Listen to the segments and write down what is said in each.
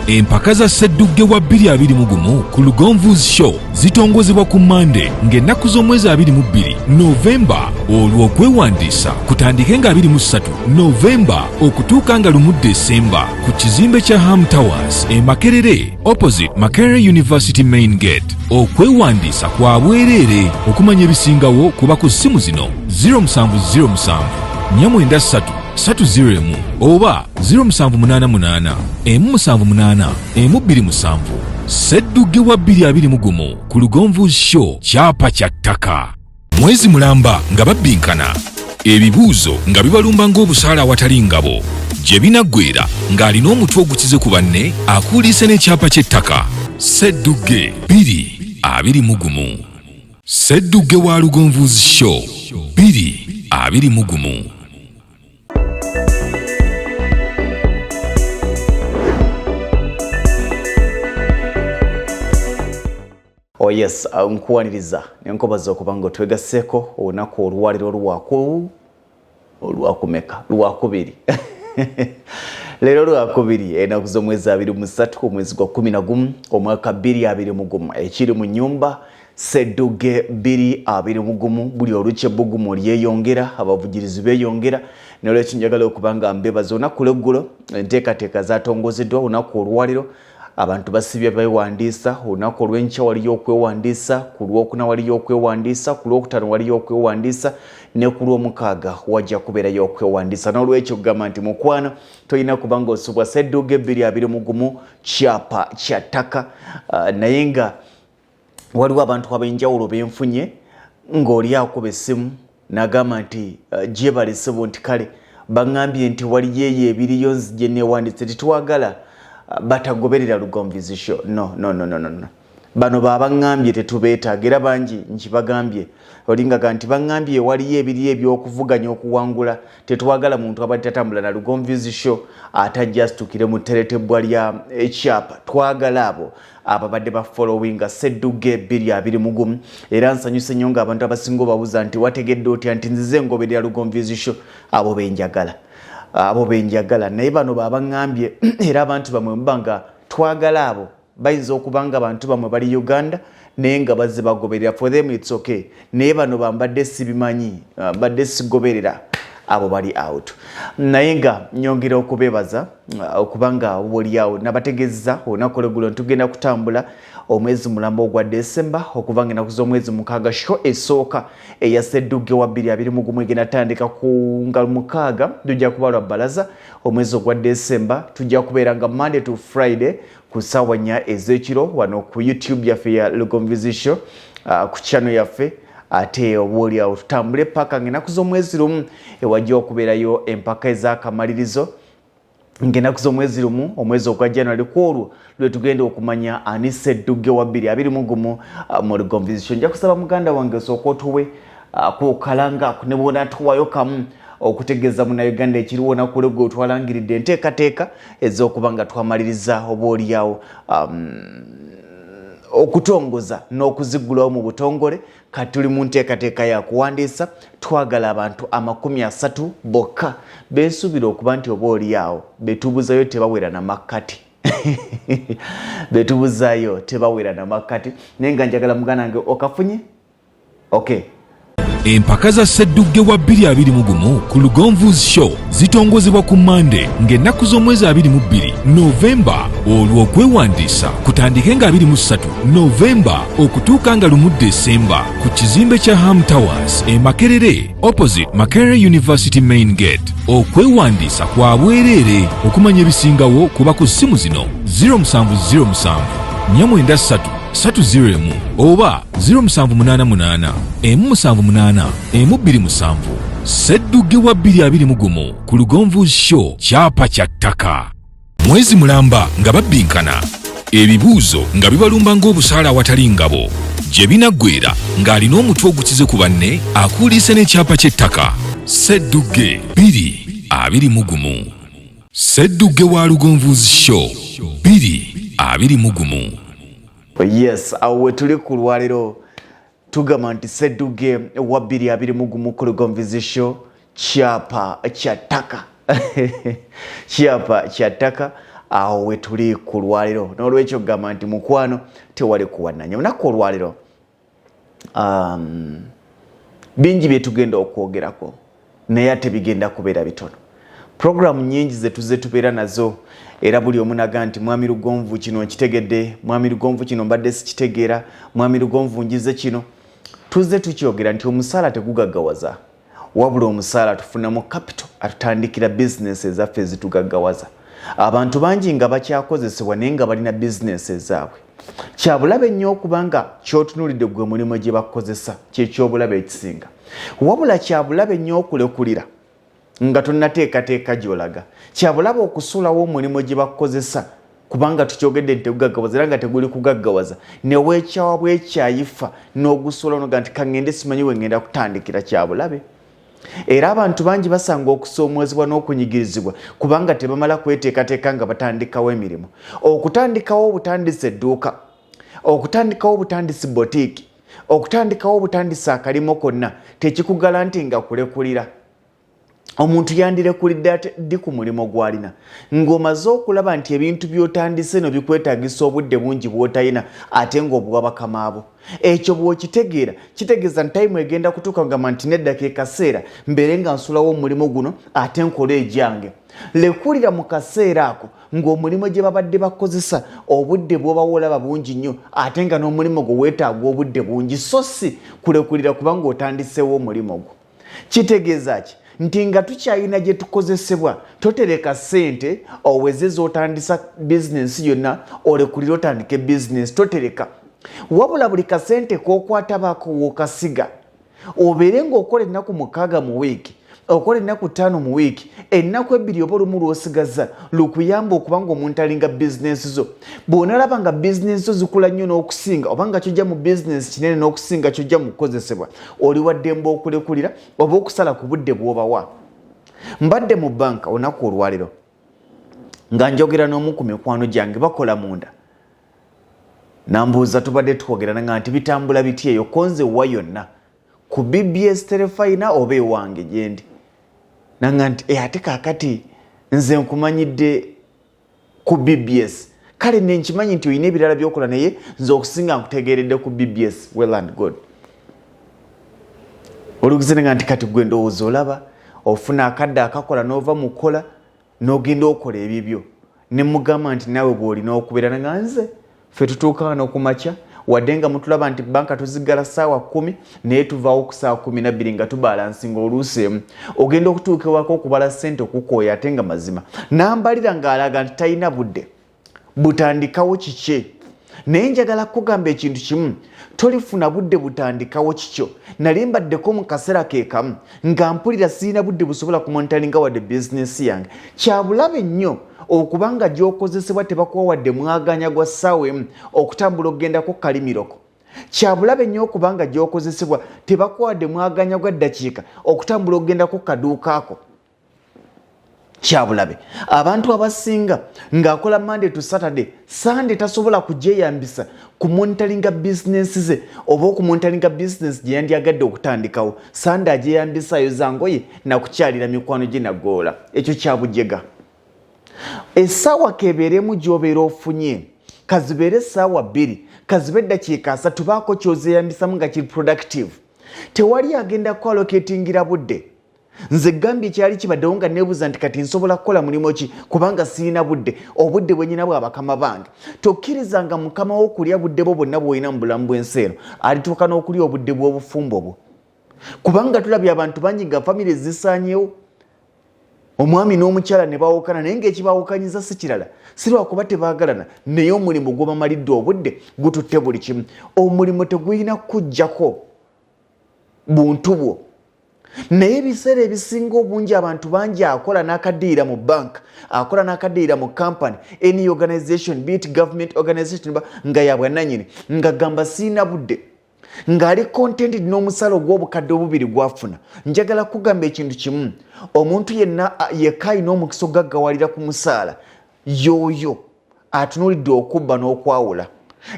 Empaka za Sseddugge wa 2021 ku Lugonvu's Show zitongozebwa ku Monday ng'ennaku z'omwezi 22 Novemba olwo okwewandiisa kutandike nga 23 Novemba okutuuka nga 1 December ku kizimbe kya Ham Towers e Makerere opposite Makerere University Main Gate. Okwewandiisa kwa bwereere. Okumanya ebisingawo kuba ku ssimu zino 0707 493 301 oba 0788 178 127. Sseddugge wa 2021 ku Lugonvu's Show, kyapa kya ttaka. Mwezi mulamba nga babbinkana, ebibuuzo nga bibalumba ng'obusaala awatali ngabo, gye binaggweera ng'alina omutwe ogukize ku banne akuuliise n'ekyapa ky'ettaka. Sseddugge 2021. Sseddugge wa Lugonvu's Show 2021. Oh yes, nkuwaniriza nenkobaza okubanga twegasseko olunaku olwaliro olwakumeka lwakubiri leero lwakubiri enaku z'omwezi 23 omwezi gwa 11 omwaka 2021 ekiri mu nnyumba Sseddugge 2021. Buli olukye ebbugumu lyeyongera, abavugirizi beeyongera, n'olwekyo njagala okubanga mbebaza olunaku lw'eggulo enteekateeka zatongozeddwa olunaku olwaliro. Abantu basibye beewandiisa, olunaku olw'enkya waliyo okwewandiisa, ku lwokuna waliyo okwewandiisa, ku lwokutaano waliyo okwewandiisa, ne ku lw'omukaaga wajja kubeerayo okwewandiisa. N'olwekyo kugamba nti mukwano tolina kubanga osubwa Sseddugge 2021 kyapa kya ttaka. Naye nga waliwo abantu ab'enjawulo benfunye ng'oli akuba essimu n'agamba nti gyebalesebo nti kale baŋŋambye nti waliyo eyo ebiriyo gye neewandiise titwagala batagoberera Lugonvu's Show. No. Bano babaŋŋambye tetubeetaaga era bangi nkibagambye olingaga nti baŋŋambye waliyo ebiri eby'okuvuganya okuwangula tetwagala muntu abadde tatambula na Lugonvu's Show atajja asitukire mu tteretebwa lya ekyapa. Twagala abo ababadde bafollowinga Sseddugge 2021 era nsanyuse nnyo ng'abantu abasinga babuuza nti wategedde otya nti nzize ngoberera Lugonvu's Show. Abo benjagala naye bano babaŋŋambye era abantu bamwe mbanga twagala abo bayinza okubanga abantu bamwe bali Uganda naye nga bazze bagoberera. For them it's okay. Naye bano bambadde sibimanyi, mbadde sigoberera, abo bali out. Naye nga nyongera okubebaza okubanga boliawo nabategezza olunaku lw'eggulo ntugenda kutambula omwezi mulamba ogwa December okuvanga ennaku z'omwezi mukaaga. Show esooka eya Sseddugge wa 2021 egenda tandika ku nga mukaaga tujja kuba lwa bbalaza omwezi ogwa December. Tujja kubeera nga Monday to Friday ku ssaawa 4 ez'ekiro wano ku YouTube yaffe ya Lugonvu's Show ku channel yaffe. Ate obuoliawo tutambule paka ng'ennaku z'omwezi lumu ewajja okubeerayo empaka ez'akamalirizo ng'ennaku z'omwezi lumu omwezi ogwa January kwolwo lwe tugenda okumanya ani Sseddugge wa 2021 mu Lugonvu's Show. Nja kusaba muganda wange osooka otuwe kukalanga ne bwona tuwayo kamu okutegeeza munnayuganda ekiriwo olunaku lw'eggulo otwalangiridde enteekateeka ez'okuba nga twamaliriza obuoliawo okutongoza n'okuziggulawo mu butongole. Kati tuli mu nteekateeka ya kuwandiisa. Twagala abantu 30 bokka beesuubira okuba nti obaoliawo betubuzayo tebawera na makkati betubuzayo tebawera na makkati. Naye nga njagala muganda wange okafunye okay. Empaka za Sseddugge wa 2021 ku Lugonvu's Show zitongozebwa ku Monday ng'ennaku z'omwezi 22 Novemba olwo okwewandiisa kutandike nga 23 Novemba okutuuka nga 1 December ku kizimbe kya Ham Towers e Makerere opposite Makerere University Main Gate. Okwewandiisa kwa bwereere. Okumanya ebisingawo kuba ku ssimu zino 0707 493 301 oba 0788 178 127. Sseddugge wa 2021 ku Lugonvu's Show, kyapa kya ttaka. Mwezi mulamba nga babbinkana, ebibuuzo nga bibalumba ng'obusaala awatali ngabo, gye binaggweera ng'alina omutwe ogukize ku banne akuuliise n'ekyapa ky'ettaka. Sseddugge 2021. Sseddugge wa Lugonvu's Show 2021. Yes, awe tuli ku lwaliro tugamba nti Sseddugge wa 2021 ku Lugonvu's Show, kyapa kya ttaka. Kyapa kya ttaka. awo we tuli ku lwaliro n'olwekyo gamba nti mukwano tewali kuwananya olunaku olwaliro bingi bye tugenda okwogerako naye ate bigenda kubeera bitono. Programu nyingi ze tubeera nazo era buli omu naga nti mwami Lugonvu kino nkitegedde, mwami Lugonvu kino mbadde sikitegeera, mwami Lugonvu njize kino. Tuzze tukyogera nti omusaala tegugaggawaza, wabula omusaala tufunamu capital atutandikira business ezaffe ezitugaggawaza. Abantu bangi nga bakyakozesebwa naye nga balina business ezaabwe. Kyabulabe nnyo okubanga ky'otunuulidde gwe mulimu gye bakozesa kyekyobulabe ekisinga. Wabula kyabulabe nnyo okulekulira nga tonnateekateeka gy'olaga. Kyabulabe okusuulawo omulimu gye bakozesa kubanga tukyogedde nti tegugaggawaza era nga teguli kugaggawaza ne weekyawa bwekyayifa n'ogusuula onoga nti kaŋŋende simanyi we ŋŋenda kutandikira. Kyabulabe era abantu bangi basanga okusoomozebwa n'okunyigirizibwa kubanga tebamala kweteekateeka nga batandikawo emirimu. Okutandikawo obutandisi edduuka, okutandikawo obutandisi botiiki, okutandikawo obutandisi akalimo konna tekikugala nti nga kulekulira. Omuntu yandirekulidde ate ddi ku mulimo gw'alina ng'omaze okulaba nti ebintu by'otandise no bikwetaagisa obudde bungi bw'otalina ate ng'obuwa bakama abo. Ekyo bw'okitegeera kitegeeza nti tayimu egenda kutuuka ngamba nti neddakiika kaseera mbeere nga nsulawo omulimu guno ate nkola egyange. Lekulira mu kaseera ako ng'omulimu gye babadde bakozesa obudde bw'oba olaba bungi nnyo ate nga n'omulimu gwo weetaaga obudde bungi so si kulekulira kubanga otandiseewo omulimu gwo. Kitegeeza ki? Nti nga tukyalina gye tukozesebwa totereka ssente oweze z'otandisa bizinensi yonna olekulira otandike bizinensi totereka. Wabula buli kasente k'okwata baako w'okasiga obeere ng'okola ennaku 6 mu wiiki, okola ennaku 5 mu wiiki, ennaku 2 oba olumu lw'osigaza lukuyamba okubanga omuntu alinga bizinensi zo. Bw'onalaba nga bizinensi zo zikula nnyo n'okusinga oba nga kyojja mu bizinensi kinene n'okusinga kyojja mu kukozesebwa oli waddemba okulekulira oba okusala ku budde bw'obawa. Mbadde mu banka olunaku olwaliro nga njogera n'omu ku mikwano gyange bakola munda. Nambuuza tubadde twogera nga nti bitambula biti eyo konze wa yonna ku BBS terefayina oba ewange gye ndi. Nanga nti ate kaakati nze nkumanyidde ku BBS kale ne nkimanyi nti olina ebirala by'okola naye nze okusinga nkutegeeredde ku BBS. Well and good. Olugize nga nti kati gwe ndowooza olaba ofuna akadde akakola n'ova mu kukola n'ogenda okola ebibyo ne mugamba nti naawe bw'olina okubeera nga nze ffe tutuuka wano ku makya wadde nga mutulaba nti banka tuzigala ssaawa 10 naye tuvaawo ku ssaawa 12 nga tubalansinga oluusi emu ogenda okutuuka ewaka okubala ssente okukooya ate nga mazima n'ambalira ng'alaga nti talina budde butandikawo kiki. Naye njagala kugamba ekintu kimu tolifuna budde butandikawo kikyo. Nali mbaddeko mu kaseera ke kamu nga mpulira sirina budde busobola kumonitalinga wadde bizinensi yange. Kyabulabe nnyo okubanga gy'okozesebwa tebakuwa wadde mwaganya gwa ssaawa emu okutambula okgendako kalimiroko. Kyabulabe nnyo okubanga gy'okozesebwa tebakuwa wadde mwaganya gwa ddakiika okutambula okgendako kaduuka ako. Kyabulabe abantu abasinga ng'akola Monday to Saturday, Sunday tasobola kugyeyambisa ku monitoringa bizinensi ze oba okumonitoringa bizinensi gye yandyagadde okutandikawo. Sunday agyeyambisayo zangoye nakukyalira mikwano gye nagoola. Ekyo kyabujega. Essaawa kebeeremu gy'obeera ofunye kazibeere essaawa 2 kazibe eddakiika 3 baako ky'ozeeyambisamu nga kiri productive. Tewali agenda kwaloketingira budde. Nze gambye kyali kibaddewo nga neebuuza nti kati nsobola kukola mulimu ki kubanga sirina budde obudde bwe nyina bwa bakama bange. Tokkirizanga mukama wo okulya budde bwo bwonna bw'olina mu bulamu bw'ensi eno alituuka n'okulya obudde bw'obufumbo bwo kubanga tulabye abantu bangi nga famire zisaanyewo omwami n'omukyala ne baawukana naye ng'ekibaawukanyiza si kirala si lwakuba tebaagalana naye omulimu gw'obamalidde obudde gututte buli kimu. Omulimu tegulina kujjako buntu bwo. Naye ebiseera ebisinga obungi abantu bangi akola n'akaddiira mu bank, akola n'akaddiira mu company, any organization, be it government organization nga yabwannannyini nga gamba sirina budde ng'ali contented n'omusala ogw'obukadde 2 gwafuna. Njagala kugamba ekintu kimu, omuntu yenna yekka alina omukisa ogaggawalira ku musaala y'oyo atunuulidde okubba n'okwawula.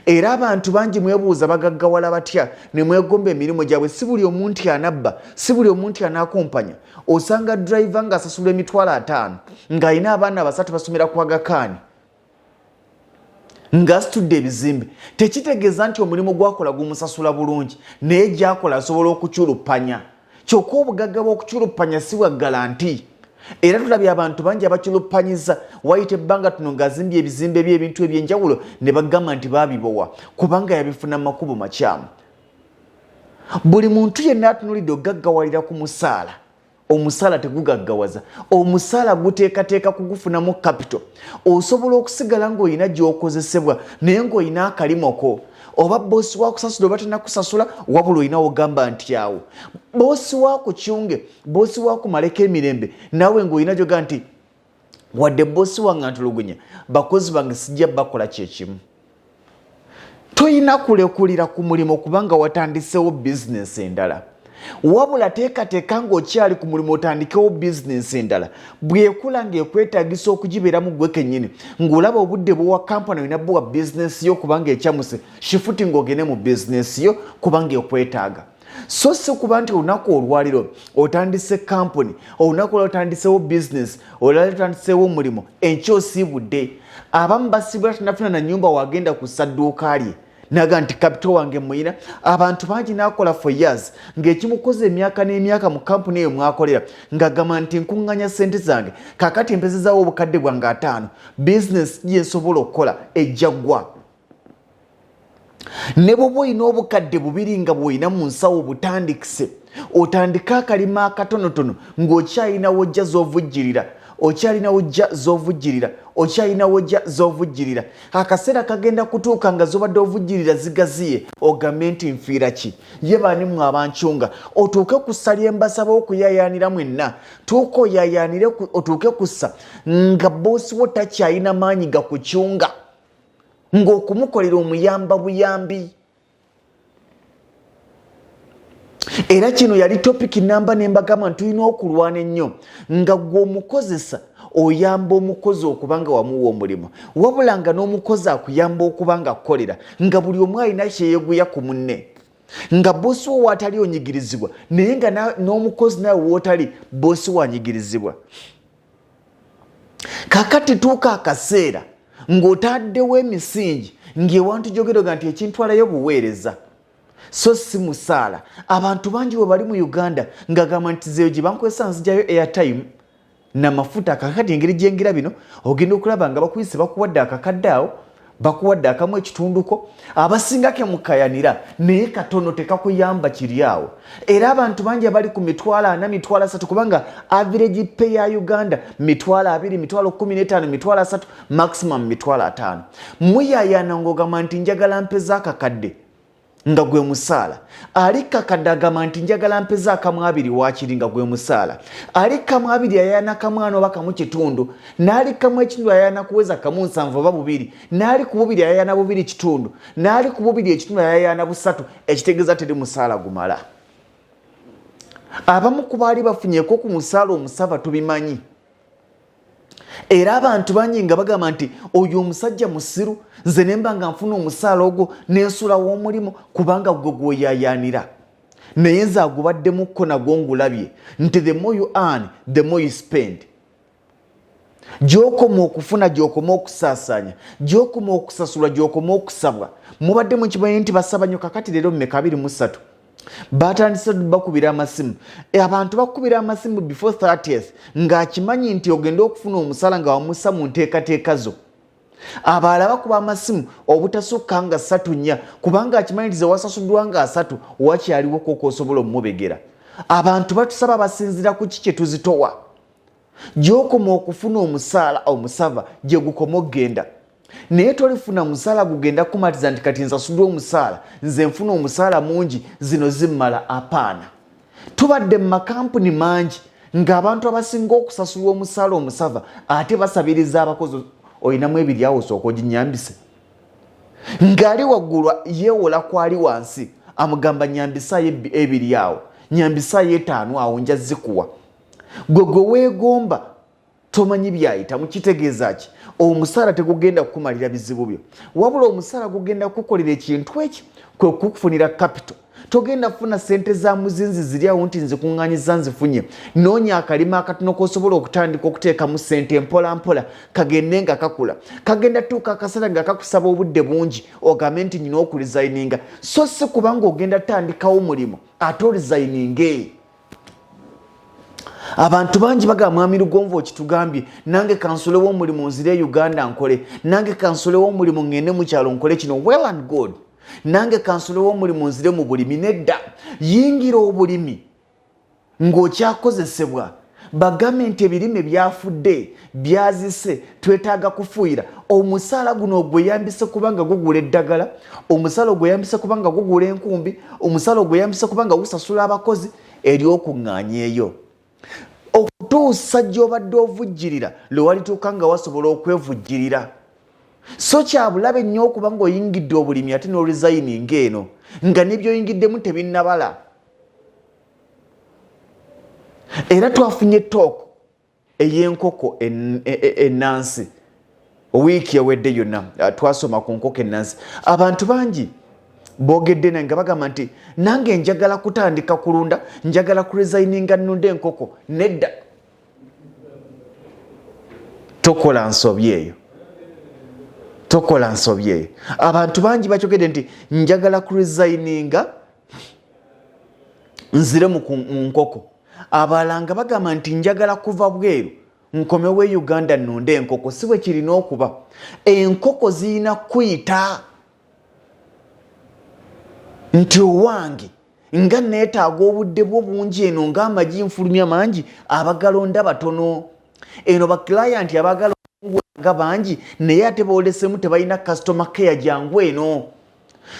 Era abantu bangi mwebuuza bagaggawala batya ne mwegomba emirimu gyabwe. Si buli omuntu anabba, si buli omuntu anaakumpanya. Osanga driver ng'asasula $5,000 ng'alina abaana 3 basomera ku Aga Khan ng'asitudde ebizimbe tekitegeeza nti omulimu gwakola gumusasula bulungi naye gyakola asobola okuculupanya. Kyokka obugagga bw'okuculupanya si bwa galanti. Era tulabye abantu bangi abaculupanyiza wayita ebbanga tuno ng'azimbye ebizimbe by'ebintu eby'enjawulo ne bagamba nti baabibowa kubanga yabifuna mu makubo makyamu. Buli muntu yenna atunulidde okugaggawalira ku musaala. Omusaala tegugaggawaza. Omusaala guteekateeka kugufunamu kapito. Osobola okusigala ng'olina gy'okozesebwa naye ng'olina akalimoko. Oba boosi wakusasula oba tenakusasula wabula olina ogamba nti awo. Boosi wakukyunge, boosi wakumaleko emirembe naawe ng'olina gy'oga nti wadde boosi wange antulugunya bakozi bange sijja bakola kyekimu. Toyina kulekulira ku mulimu kubanga watandisewo bizinesi endala. Wabula teekateeka ng'okyali ku mulimu otandikewo bizinesi endala. Bw'ekula ng'ekwetaagisa okugibeeramu ggwe kennyini ng'olaba obudde bw'owa kampani olina bwa bizinesi yo kubanga ekyamuse shifuti ng'ogende mu bizinesi yo kubanga ekwetaaga. So si kuba nti olunaku olwaliro otandise kampani, olunaku olwo otandisewo bizinesi, olwaliro otandisewo omulimu, enkya osiibudde. Abamu basibula tanafuna na nnyumba wagenda ku ssadduuka lye. Naga nti kapito wange muyina. Abantu bangi nakola for years ng'ekimukoze emyaka n'emyaka mu kampuni eyo mwakolera ng'agamba nti nkuŋŋanya ssente zange kakati mpezezaawo obukadde bwange 5 bizinesi gye nsobola okukola ejja ggwa. Ne bw'oba olina obukadde 2 nga bw'olina mu nsawo butandikise otandika akalima akatonotono ng'okyalina wojja z'ovujjirira. Okyalina wojja z'ovujjirira. Akaseera kagenda kutuuka nga z'obadde ovujjirira zigaziye ogambe nti nfiira ki ye baanimu abancunga otuuke kussa lye mbasaba okuyayaanira mwenna tuuka oyayaanire otuuke kussa nga boosi wo takyalina maanyi gakucunga ng'okumukolera omuyamba buyambi. Era kino yali topiki namba nembagamba nti tulina okulwana ennyo nga gwe omukozesa oyamba omukozi okubanga wamuwa omulimu wabula nga n'omukozi akuyamba okubanga akukolera nga buli omu alina kyeyeguya ku munne nga boosi wo watali onyigirizibwa naye nga n'omukozi nawe wootali boosi wanyigirizibwa. Kakati tuuka akaseera ng'otaddewo emisingi ng'ewantu gyogera nti ekintwalayo buweereza so si musaala. Abantu bangi bwe bali mu Uganda ng'agamba nti zeyo gye bankozesa nzigyayo airtime n'amafuta. Kakati engeri gy'engira bino ogenda okulaba nga bakuyise bakuwadde akakadde awo bakuwadde akamu ekitunduko abasingake mukayanira naye katono tekakuyamba kiri awo. Era abantu bangi abali ku 40,000 30,000 kubanga average pay ya Uganda 20,000 15,000 30,000 maximum 50,000 muyayana ng'ogamba nti njagala mpeza akakadde nga gwe musaala. Ali kakadde agamba nti njagala mpeza akamu 2 waakiri nga gwe musaala. Ali kamu 2 ayana kamu 1 oba kamu kitundu n'ali kamu ekitundu ayana kuweza kamu 7 oba 2 n'ali ku 2 ayana 2 kitundu n'ali ku 2 ekitundu ayana 3 ekitegeeza teri musaala gumala. Abamu ku baali bafunyeko ku musaala omusava tubimanyi. Era abantu bangi nga bagamba nti oyo omusajja musiru nze nemba nga nfuna omusaala ogwo n'ensula w'omulimu kubanga gwe gwoyayaanira naye nze agubaddemukko nagwo ngulabye nti the more you earn the more you spend. Gy'okoma okufuna gy'okoma okusaasaanya gy'okoma okusasula gy'okoma okusabwa. Mubadde mukimanyi nti basabanyo kakati leero 23 batandise bakubira amasimu. Abantu bakubira amasimu before 30th ng'akimanyi nti ogenda okufuna omusala nga wamussa mu nteekateeka zo. Abalala bakuba amasimu obutasukka nga 3 kubanga akimanyi nti ze wasasuddwa nga 3 wakyaliwo koko osobola omubegera. Abantu batusaba basinzira ku kiki tuzitowa. Gy'okoma okufuna omusaala omusava gye gukoma okgenda. Naye tolifuna musaala gugenda kumatiza nti kati nsasuddwa omusaala nze nfuna omusaala mungi zino zimmala. Apaana. Tubadde mu makampuni mangi ng'abantu abasinga okusasulwa omusaala omusava ate basabiriza abakozi olinamu ebiri awo osooka oginyambise. Ng'ali waggulu yeewola kwali wansi amugamba nyambisaayo ebiri awo nyambisaayo 5 awo nja zikuwa. Gwe weegomba tomanyi byayita mukitegeeza ki omusaala tegugenda kukumalira bizibu byo wabula omusaala gugenda kukolera ekintu eki kwe kukufunira capital togenda kufuna sente za muzinzi ziri awo nti nze kuŋŋaanyiza nzifunye. Noonya akalima akatono k'osobola okutandika okuteekamu sente mpola mpola kagende nga kakula. Kagenda tuuka akasera nga kakusaba obudde bungi ogambe nti nyina okulizayininga, so si kubanga ogenda tandikawo mulimu ate olizayininge. Abantu bangi bagamba mwami Lugonvu okitugambye, nange kansolewo omulimu nzire Uganda nkole, nange kansolewo omulimu ngende mu kyalo nkole kino. Well and good. Nange kansolewo omulimu nzire mu bulimi. Nedda, yingira obulimi ng'okyakozesebwa. Bagambe nti ebirime byafudde byazise twetaaga kufuuyira. Omusaala guno gweyambise kubanga gugula eddagala, omusaala gweyambise kubanga gugula enkumbi, omusaala gweyambise kubanga gusasula abakozi eri okuŋŋaanya eyo. Okutuusa gy'obadde ovujjirira lwe walituuka nga wasobola okwevujjirira. So kyabulabe nnyo okuba ng'oyingidde obulimi ate n'olizayininga eno nga n'ebyoyingiddemu tebinnabala. Era twafunye tooko ey'enkoko ennansi wiiki ewedde yonna, twasoma ku nkoko ennansi. Abantu bangi boogedde nga bagamba nti nange njagala kutandika kulunda, njagala kulizayininga nnunde enkoko. Nedda, tokola nsobi eyo, tokola nsobi eyo. Abantu bangi bakyogedde nti njagala kulizayininga nzire mu nkoko. Abalala nga bagamba nti njagala kuva bweru nkomewo e Uganda nnunde enkoko. Si bwe kirina okuba. Enkoko zirina kuyita nti owange nga neetaaga obudde bwo bungi eno ng'amagi nfulumya mangi, abagalonda batono. Eno baklayanti abagala nga bangi naye ate boolesemu tebalina customer care jangu eno.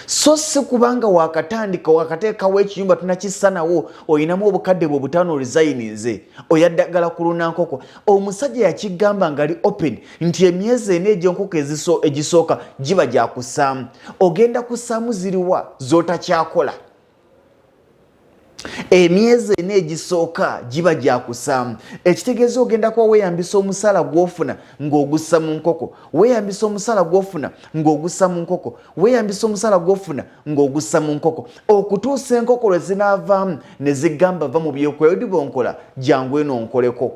So si kubanga wakatandika wakateekawo ekiyumba tunakissa nawo oyinamu obukadde bwe butaano olizayininze oyaddagala kuluna nkoko. Omusajja yakigamba nga ali open nti emyezi ena egy'enkoko egisooka giba gyakussaamu. Ogenda kussaamu ziriwa z'otakyakola? Emyezi ena egisooka giba gyakussaamu. Ekitegeeza ogenda kuba weeyambisa omusaala gw'ofuna ng'ogussa mu nkoko, weeyambisa omusaala gw'ofuna ng'ogussa mu nkoko, weeyambisa omusaala gw'ofuna ng'ogussa mu nkoko, okutuusa enkoko lwe zinaavaamu ne zigamba va mu byokwedi bonkola jangu eno onkoleko.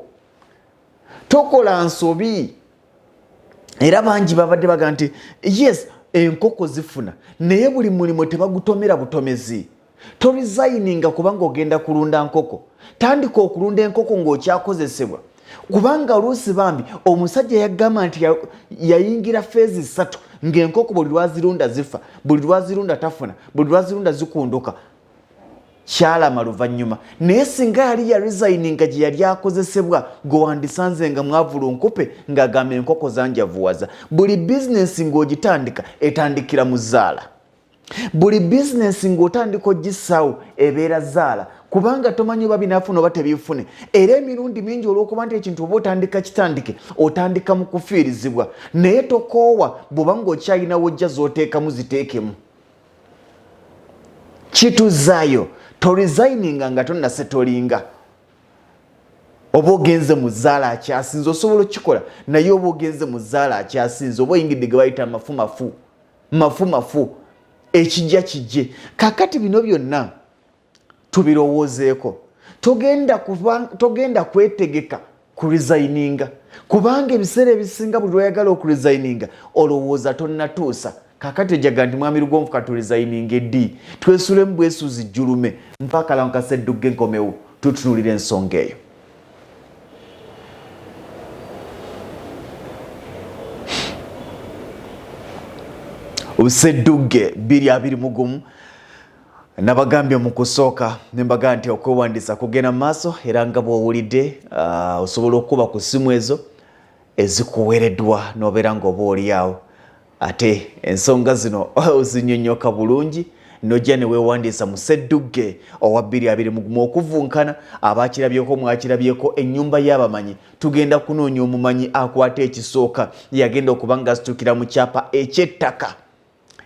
Tokola nsobi. Era bangi babadde baga nti yes enkoko zifuna naye buli mulimu tebagutomera butomezi. Tolizayininga kubanga ogenda kulunda nkoko. Tandika okulunda enkoko ng'okyakozesebwa. Kubanga oluusi bambi omusajja yagamba nti yayingira feezi 3 ng'enkoko buli lwazirunda zifa, buli lwazirunda tafuna, buli lwazirunda zikunduka. Kyalama luvannyuma. Naye singa yali yalizayininga gye yali akozesebwa gwewandisanze nga mwavula nkupe ng'agamba enkoko zanjavuwaza. Buli bizinesi ng'ogitandika etandikira mu zzaala. Buli bizinesi ng'otandika ogissaawo ebeera zzaala kubanga tomanyi oba binaafuna oba tebiifune. Era emirundi mingi olw'okuba nti ekintu oba otandika kitandike otandika mu kufiirizibwa naye tokoowa bw'oba ng'okyalinawo ojja z'oteekamu ziteekemu. Kituzaayo tolizayininga nga tonnasetolinga. Oba ogenze mu zzaala akyasinze osobola okukikola naye oba ogenze mu zzaala akyasinze oba oyingidde ge bayita mafu ekijja kijje. Kakati bino byonna tubirowoozeeko. Togenda kwetegeka kulizayininga kubanga ebiseera ebisinga buli lw'oyagala okulizayininga olowooza tonnatuusa. Kakati ejaga nti mwami Lugonvu katulizayininga eddi twesulemu bwesuzi jjulume mpaka lawo kaseddugge nkomewo tutunuulira ensonga eyo. Obuseddugge 2021 nabagambye mu kusooka ne mbaga nti okwewandiisa kugenda mu maaso era nga bw'owulidde osobola okuba ku ssimu ezo ezikuweereddwa n'obeera ng'oba oli awo ate ensonga zino ozinnyonnyoka bulungi n'ojja ne weewandiisa mu Sseddugge owa 2021 okuvunkana abaakirabyeko mwakirabyeko ennyumba y'abamanyi. Tugenda kunoonya omumanyi akwata ekisooka yagenda okuba nga asitukira mu kyapa eky'ettaka.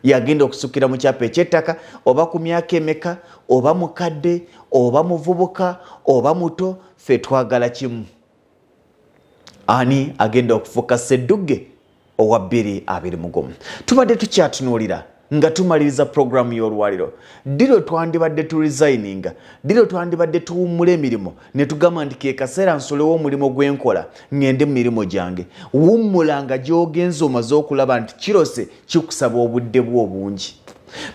Yagenda okusukira mu kyapa eky'ettaka oba ku myaka emeka oba mukadde oba muvubuka oba muto ffe twagala kimu. Ani agenda okufuuka Sseddugge owa 2021. Tubadde tukyatunuulira nga tumaliriza program y'olwaliro diro twandibadde tu resigninga diro twandibadde tuwummula emirimu ne tugamba nti ke kaseera nsolewo omulimo gwenkola ngende mu mirimo gyange wummulanga gy'ogenza omaze okulaba nti kirose kikusaba obudde bwo obungi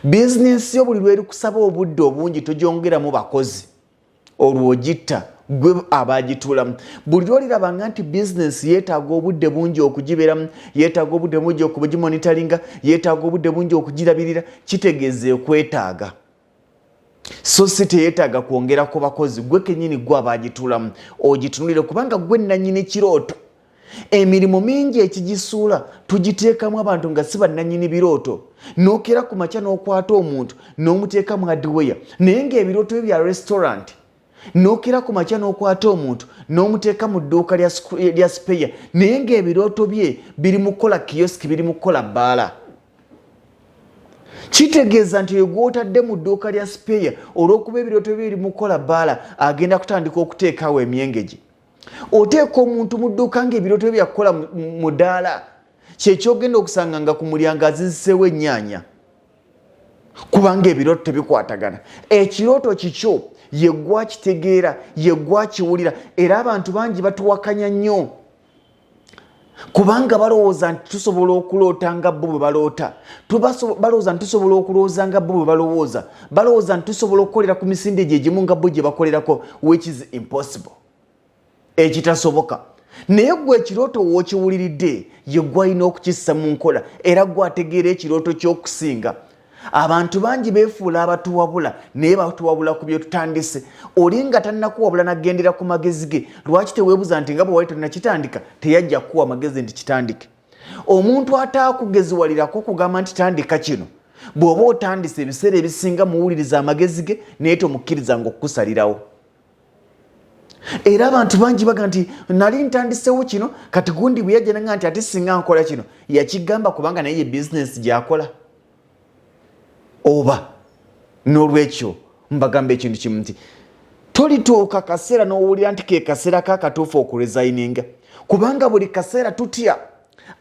bizinensi yo buli lweri kusaba obudde obungi togyongeramu bakozi olwo ogitta gwe abagitulamu buli lwolirabanga nti bizinensi yeetaaga obudde bungi okugibeeramu yeetaaga obudde bungi okugimonitaringa yeetaaga obudde bungi okugirabirira kitegeeza ekwetaaga so si teyeetaaga kwongera ku bakozi gwe kennyini gwe abagitulamu ogitunulire kubanga gwe nannyini kirooto emirimu mingi ekigisuula tugiteekamu abantu nga si bannannyini birooto nookera ku makya n'okwata omuntu n'omuteeka mu hardware naye ng'ebirooto bye bya restaurant nookera ku makya n'okwata omuntu n'omuteeka mu dduuka lya speya naye ng'ebirooto bye biri mu kukola kiyosiki biri mu kukola bbaala kitegeeza nti oyo gw'otadde mu dduuka lya speya olw'okuba ebirooto bye biri mu kukola bbaala agenda kutandika okuteekawo emyengegi oteeka omuntu mu dduuka ng'ebirooto bye byakukola mu ddaala kyekyogenda okusanga nga ku mulyango aziziseewo ennyaanya kubanga ebirooto tebikwatagana ekirooto kikyo yeggwa kitegeera yeggwa kiwulira era abantu bangi batuwakanya nnyo kubanga balowooza nti tusobola okuloota nga bo bwe baloota balowooza nti tusobola okulowooza nga bo bwe balowooza balowooza nti tusobola okukolera ku misinde gye gimu nga bo gye bakolerako which is impossible ekitasoboka naye gwe ekirooto wookiwuliridde yeggwa alina okukissa mu nkola era gwe ategeera ekirooto ky'okusinga abantu bangi beefuula abatuwabula naye batuwabula ku bye tutandise oli nga tannakuwabula nagendera ku magezi ge lwaki teweebuza nti nga bwe wali tonnakitandika teyajja kuwa magezi nti kitandike omuntu ataakugeziwalirako kugamba nti tandika kino bw'oba otandise ebiseera ebisinga muwuliriza amagezi ge naye tomukkirizanga okukusalirawo era abantu bangi baga nti nali ntandisewo kino kati gundi bwe yajja nanga nti ate singa nkola kino yakigamba kubanga naye ye bizinensi gy'akola oba n'olwekyo mbagamba ekintu kimu nti tolituuka kaseera n'owulira nti ke kaseera kakatuufu okuresigninga kubanga buli kaseera tutya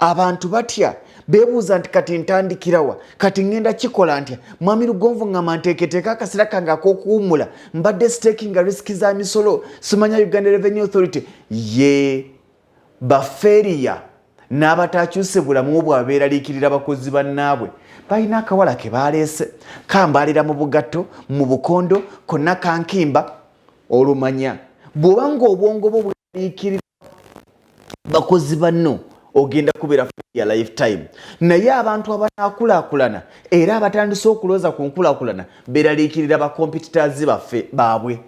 abantu batya beebuuza nti kati ntandikirawa kati ngenda kikola ntya mwami Lugonvu ngamba nteeketeeka akaseera kange ak'okuwummula mbadde sitakinga risiki za misolo simanya Uganda Revenue Authority ye baferiya n'abatakyuse bulamu bwabeeraliikirira abakozi bannaabwe balina akawala ke baleese kambalira mu bugatto mu bukondo konna kankimba olumanya bw'obanga obwongo bwo bwaliikirira bakozi banno ogenda kubeera ya lifetime naye abantu abanaakulaakulana era abatandise okulooza ku nkulaakulana beeraliikirira bakompetitors baffe baabwe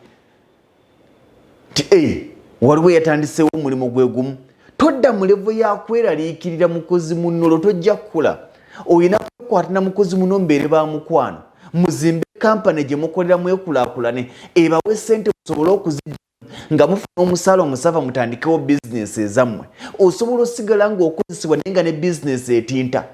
ti waliwo yatandisewo omulimu gwe gumu todda mu levo yakweraliikirira mukozi munnolo tojja kukula oyina kukwata na mukozi muno mbeere ba mukwano muzimbe kampani gye mukolera mwekulaakulane ebawe ssente musobole okuzijja nga mufuna omusaala omusava mutandikewo bizinesi ezammwe osobola osigala ng'okozesebwa naye nga ne bizinesi etinta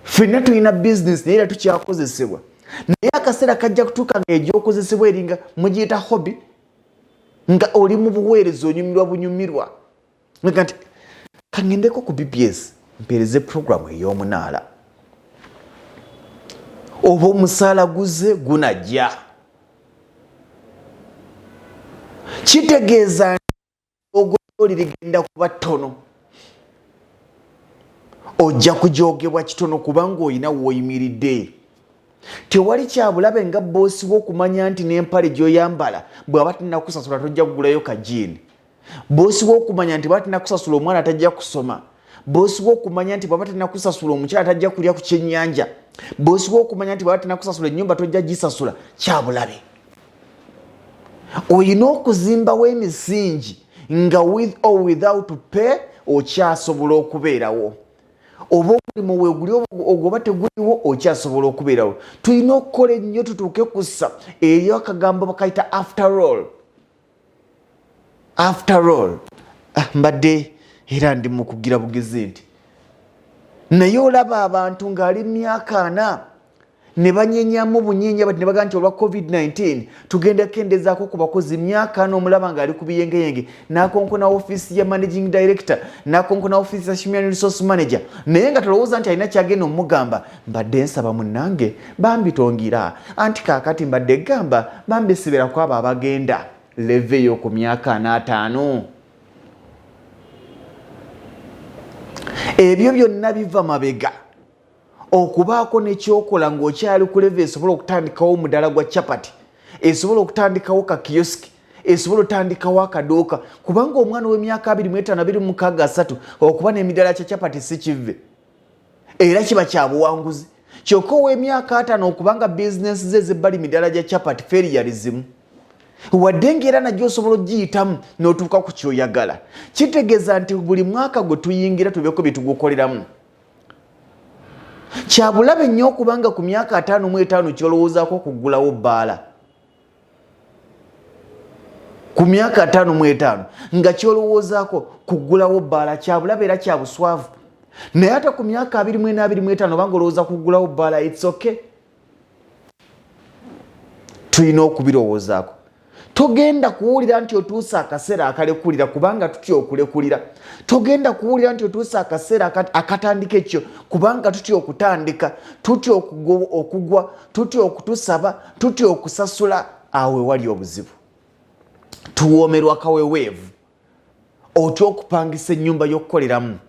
ffenna tulina bizinesi naye era tukyakozesebwa naye akaseera kajja kutuuka nga egyokozesebwa eringa mugiyita hobby nga oli mu buweereza onyumirwa bunyumirwa nga nti kangendeko ku BBS mpeereze puroguramu ey'omunaala oba omusaala guze gunajja kitegeeza ogoli ligenda kuba ttono ojja kujogebwa kitono kubanga oyina w'oyimiridde tewali kyabulabe nga boosi w'okumanya nti n'empale gy'oyambala bw'aba tinnakusasula tojja kugulayo kajiini boosi w'okumanya nti bw'aba tinnakusasula omwana atajja kusoma boosi w'okumanya nti bw'aba tinnakusasula omukyala tajja kulya ku kyennyanja boosi w'okumanya nti bw'aba tinnakusasula ennyumba tojja gisasula kyabulabe oyina okuzimbawo emisingi nga with or without pay okyasobola okubeerawo oba omulimu weeguli ogoba teguliwo okyasobola okubeerawo tulina okukola ennyo tutuuke kussa eriyo akagambo bakayita after all mbadde era ndi mu kugira bugezi nti naye olaba abantu ng'ali myaka 4 ne banyenyamu bunyeenya bati ne bagamba nti olwa COVID-19 tugenda kendezaako ku bakozi myaka n'omulaba ng'ali ku biyengeyenge n'akonkona ofiisi ya managing director n'akonkona ofiisi ya human resource manager naye nga tolowooza nti alina kyagenda omugamba mbadde nsaba munnange bambitongira anti kaakati mbadde gamba bambisibirako abo abagenda leve ey'oku myaka 45 ebyo byonna biva mabega okubaako nekyokola ng'okyali ku leve esobola okutandikawo omudala gwa chapati esobola okutandikawo ka kioski esobola okutandikawo akadooka kubanga omwana w'emyaka 25-26 okuba n'emidala kya chapati si kive era kiba kya buwanguzi kyokka ow'emyaka 5 okubanga bizinesi ze zebbali midala gya chapati feriyalizimu wadde ng'era najjo osobola ogiyitamu n'otuuka ku kyoyagala kitegeeza nti buli mwaka gwe tuyingira tubeeko bye tugukoleramu kyabulabe nnyo okubanga ku myaka 55 kyolowoozaako okuggulawo bbaala ku myaka 55 nga kyolowoozaako kuggulawo bbaala kyabulabe era kya buswavu naye ate ku myaka 24-25 obanga olowooza kuggulawo bbaala it's okay tulina okubirowoozaako togenda kuwulira nti otuusa akaseera akalekulira kubanga tutya okulekulira togenda kuwulira nti otuusa akaseera akatandika ekyo kubanga tutya okutandika tutya okugwa tutya okutusaba tutya okusasula awe wali obuzibu tuwoomerwa kaweweevu otya okupangisa ennyumba y'okukoleramu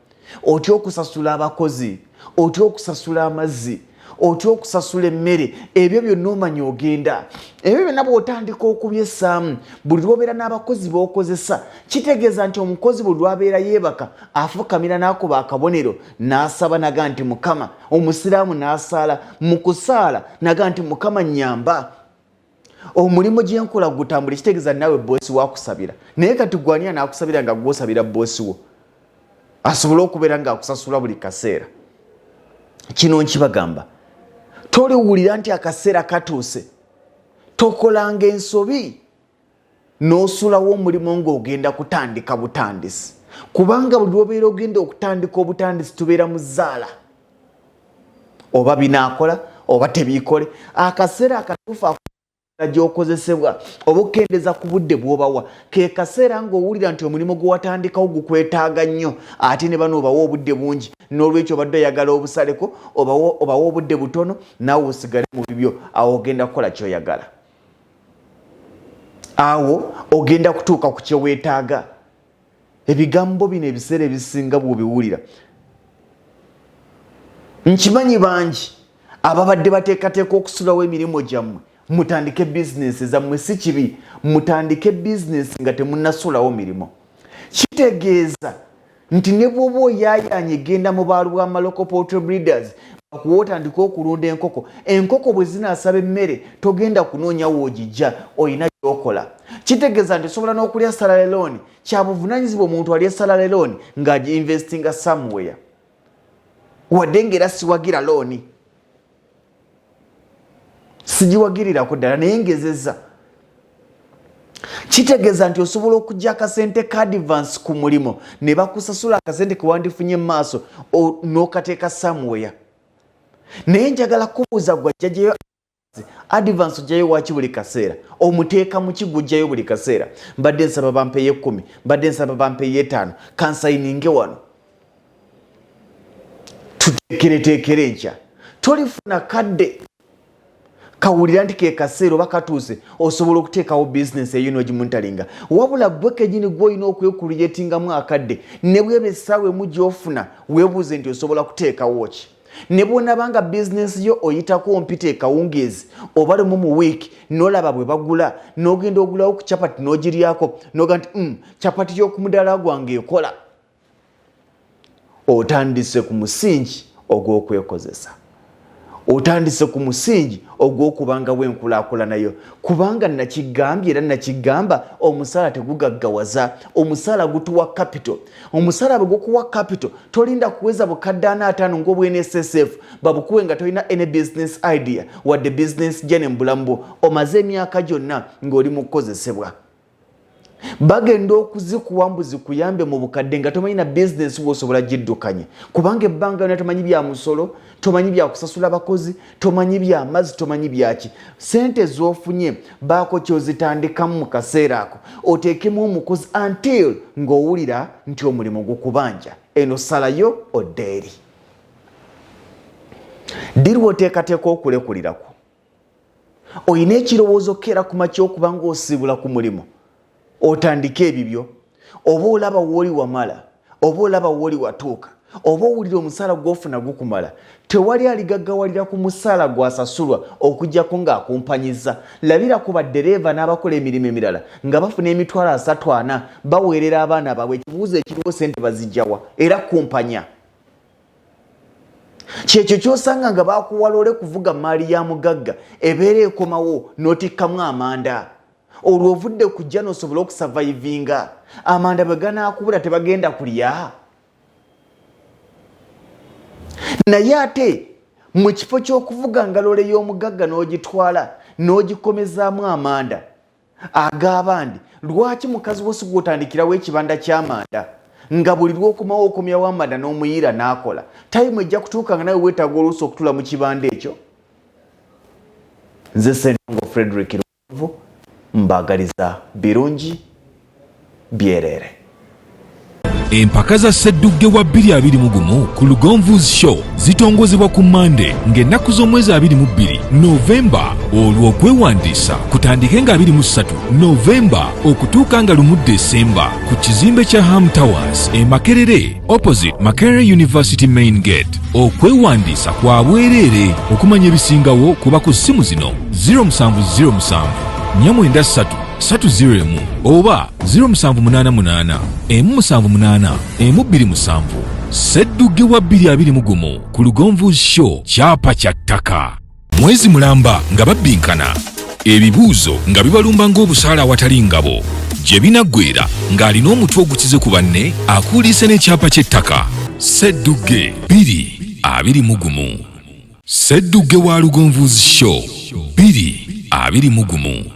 otya okusasula abakozi otya okusasula amazzi otya okusasula emmere ebyo byonna omanya ogenda ebyo byonna bw'otandika okubyessaamu buli lw'obeera n'abakozi b'okozesa kitegeeza nti omukozi buli lw'abeera yeebaka afukamira n'akuba akabonero n'asaba naga nti mukama omusiraamu n'asaala mu kusaala naga nti mukama nnyamba omulimu gye nkola gutambule kitegeeza naawe boosi waakusabira naye kati gwaniya n'akusabira nga gw'osabira boosi wo asobole okubeera ng'akusasula buli kaseera kino nkibagamba toliwulira nti akaseera katuuse tokolanga ensobi n'osulawo omulimu ng'ogenda kutandika butandisi kubanga buli lw'obeera ogenda okutandika obutandisi tubeera mu zzaala oba binaakola oba tebiikole akaseera akatuufu gy'okozesebwa oba okendeza ku budde bw'obawa ke kaseera ng'owulira nti omulimu gwe watandikawo gukwetaaga nnyo ate ne bano obawa obudde bungi n'olwekyo obadde oyagala obusaleko obawa obudde butono naawe osigale mu bibyo awo ogenda kukola ky'oyagala awo ogenda kutuuka ku kye weetaaga ebigambo bino ebiseera ebisinga bw'obiwulira nkimanyi bangi ababadde bateekateeka okusulawo emirimu gyammwe mutandike bizinesi zammwe si kibi mutandike bizinesi nga temunnasulawo mirimu kitegeeza nti ne bw'oba oyaayaanye genda mu baalu bwa local poultry breeders bakuwa otandika okulunda enkoko bwe zinaasaba emmere togenda kunoonya woogijja oyina gy'okola kitegeeza nti osobola n'okulya salary loan kya buvunaanyizibwa omuntu alya salary loan ng'agiinvestinga somewhere wadde ng'era siwagira looni sigiwagirirako ddala naye ngezeza kitegeeza nti osobola okujja akasente ka advance ku mulimu ne bakusasula akasente ke wandifunye mu maaso n'okateeka somewhere naye njagala kubuuza gwajjajayo advance ojjayo waki buli kaseera omuteeka mu kigujjayo buli kaseera mbadde nsaba bampeeye 10 mbadde nsaba bampeeye 5 kansayininge wano tuteekereteekere nkya tolifuna kadde kawulira nti ke kaseera oba katuuse osobola okuteekawo bizinesi eyo n'ogimuntalinga wabula gwe kenyini gw'olina okwekuliyetingamu akadde ne bweba essaawa emu gy'ofuna weebuuze nti osobola kuteekawo ki ne bw'onabanga bizinesi yo oyitako mpita ekawungeezi oba lumu mu wiiki n'olaba bwe bagula n'ogenda ogulawo ku capati n'ogiryako n'oga nti capati y'oku mudaala gwange ekola otandise ku musingi ogw'okwekozesa otandise ku musingi ogw'okubanga w'enkulaakulana yo kubanga nakigambye era nakigamba omusaala tegugaggawaza omusaala gutuwa capital omusaala bwe gukuwa capital tolinda kuweza bukadde 45 ng'obwa NSSF babukuwe nga tolina any business idea wadde business gye ne mu bulamu bwo omaze emyaka gyonna ng'oli mu kukozesebwa bagenda okuzikuwa mbuzi kuyambe mu bukadde nga tomanyi na bizinesi bw'osobola giddukanye kubanga ebbanga lyonna tomanyi bya musolo tomanyi bya kusasula bakozi tomanyi bya mazzi tomanyi byaki sente z'ofunye baako kyozitandikamu mu kaseera ako oteekemu omukozi until ng'owulira nti omulimu gukubanja eno salayo odde eri diriwo oteekateeka okulekulirako oyina ekirowoozo keera ku makya okuba ng'osiibula ku mulimu otandike ebibyo oba olaba woli wamala oba olaba woli watuuka oba owulira omusaala gw'ofuna gukumala tewali aligaggawalira ku musaala gwasasulwa okuggyako ng'akumpanyiza labira ku baddereeva n'abakola emirimu emirala nga bafuna emitwalo 3-4 baweerera abaana baabwe ekibuuzo ekiriwo sente bazijjawa era kumpanya kyekyo kyosanga nga bakuwalole kuvuga maali ya mugagga ebeera ekomawo n'otikkamu amanda olwo ovudde kujja n'osobola okusavayivinga amanda bwe ganaakubula tebagenda kulya naye ate mu kifo ky'okuvuga ngalole y'omugagga n'ogitwala n'ogikomezaamu amanda ag'abandi lwaki mukazi wo si gw'otandikirawo ekibanda ky'amanda nga buli lw'okomawo okomyawo amanda n'omuyiira n'akola tayimu ejja kutuuka nga nawe weetaaga oluusi okutula mu kibanda ekyo nze Ssenongo Frederick Luvu mbagaliza birungi byerere. Empaka za Sseddugge wa 2021 ku Lugonvu's Show zitongozebwa ku Monday ng'ennaku z'omwezi 22 Novemba olw'okwewandiisa kutandike nga 23 Novemba okutuuka nga 1 December ku kizimbe kya Ham Towers e Makerere opposite Makerere University Main Gate. Okwewandiisa kwa bwereere okumanya ebisingawo kuba ku ssimu zino 0707 493 301 oba 0788 178 127. Sseddugge wa 2021 ku Lugonvu's Show kyapa kya ttaka. Mwezi mulamba nga babbinkana ebibuuzo nga bibalumba ng'obusaala awatali ngabo gye binaggweera ng'alina omutwe ogukize ku banne akuuliise n'ekyapa ky'ettaka. Sseddugge 2021. Sseddugge wa Lugonvu's Show 2021.